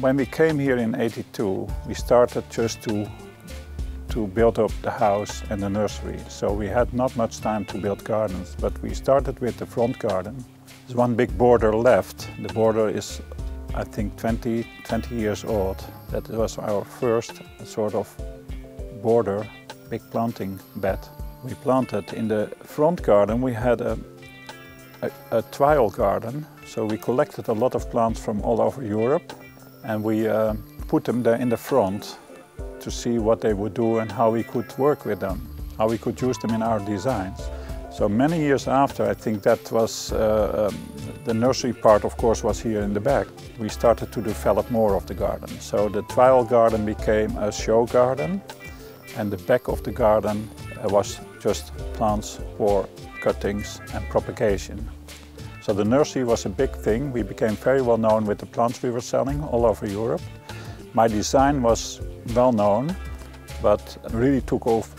When we came here in '82, we started just to build up the house and the nursery. So we had not much time to build gardens, but we started with the front garden. There's one big border left. The border is, I think, 20 years old. That was our first sort of border, big planting bed. We planted in the front garden. We had a trial garden, so we collected a lot of plants from all over Europe, and we put them there in the front to see what they would do and how we could work with them, how we could use them in our designs. So many years after, I think that was, the nursery part of course was here in the back. We started to develop more of the garden. So the trial garden became a show garden, and the back of the garden was just plants for cuttings and propagation. So the nursery was a big thing. We became very well known with the plants we were selling all over Europe. My design was well known, but really took off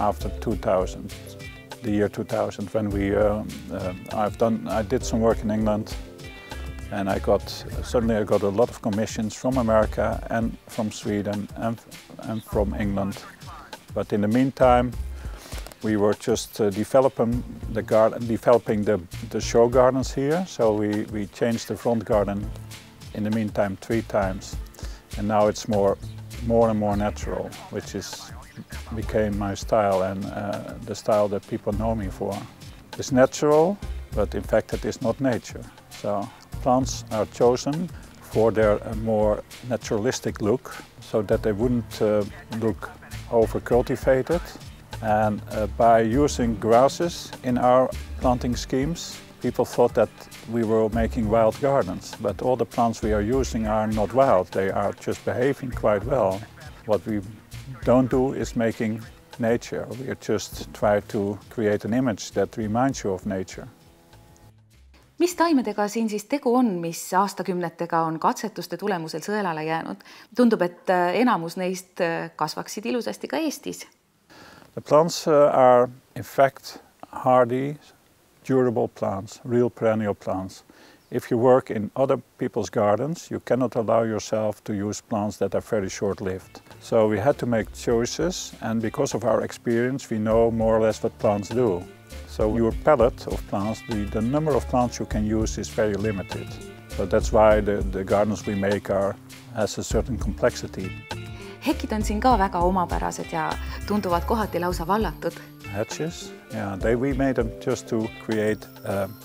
after 2000, the year 2000, when I did some work in England, and suddenly I got a lot of commissions from America and from Sweden and from England. But in the meantime, we were just developing the show gardens here. So we changed the front garden in the meantime 3 times. And now it's more and more natural, which became my style and the style that people know me for. It's natural, but in fact it is not nature. So plants are chosen for their more naturalistic look, so that they wouldn't look over-cultivated. And by using grasses in our planting schemes, people thought that we were making wild gardens, but all the plants we are using are not wild. They are just behaving quite well. What we don't do is making nature. We just try to create an image that reminds you of nature. Mis taimedega siin siis tegu on, mis aastakümnetega on katsetuste tulemusel sõelale jäänud? Tundub, et enamus neist kasvaksid ilusasti ka Eestis. The plants are in fact hardy, durable plants, real perennial plants. If you work in other people's gardens, you cannot allow yourself to use plants that are very short-lived. So we had to make choices, and because of our experience, we know more or less what plants do. So your palette of plants, the number of plants you can use is very limited. So that's why the gardens we make has a certain complexity. Hekid on siin ka väga omapärased ja tunduvad kohati lausa vallatud. Hatches, yeah, we made them just to create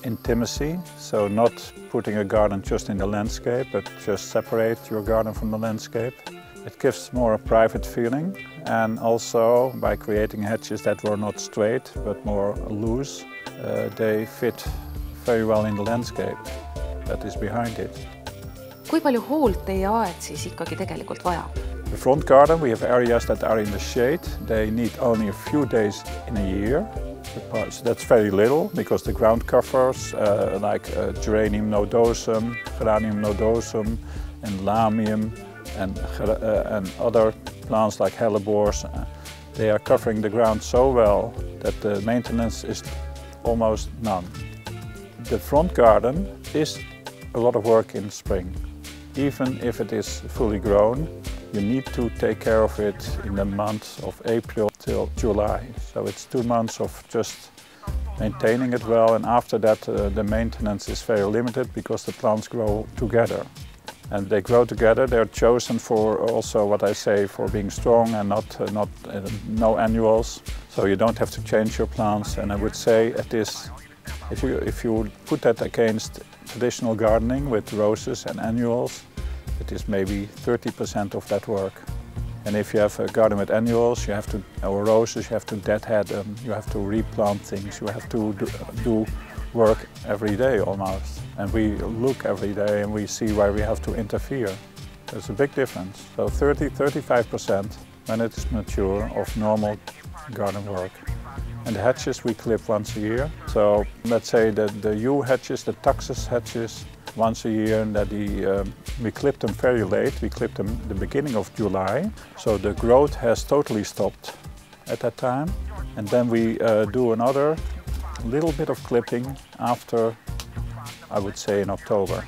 intimacy. So not putting a garden just in the landscape, but just separate your garden from the landscape. It gives more a private feeling, and also by creating hatches that were not straight but more loose, they fit very well in the landscape that is behind it. Kui palju hoolt teie aed siis ikkagi tegelikult vajab? The front garden, we have areas that are in the shade. They need only a few days in a year. So that's very little, because the ground covers like geranium nodosum, geranium nodosum, and lamium, and other plants like hellebores, they are covering the ground so well that the maintenance is almost none. The front garden is a lot of work in spring. Even if it is fully grown, you need to take care of it in the months of April till July. So it's 2 months of just maintaining it well, and after that the maintenance is very limited because the plants grow together. And they grow together. They're chosen for also what I say, for being strong and no annuals. So you don't have to change your plants. And I would say if you put that against traditional gardening with roses and annuals, it is maybe 30% of that work. And if you have a garden with annuals, or roses, you have to deadhead them, you have to replant things, you have to do work every day almost. And we look every day and we see where we have to interfere. There's a big difference. So 30–35% when it is mature of normal garden work. And the hatches we clip once a year. So let's say that the yew hatches, the taxus hatches, once a year, and that we clip them very late. We clip them the beginning of July. So the growth has totally stopped at that time. And then we do another little bit of clipping after, I would say, in October.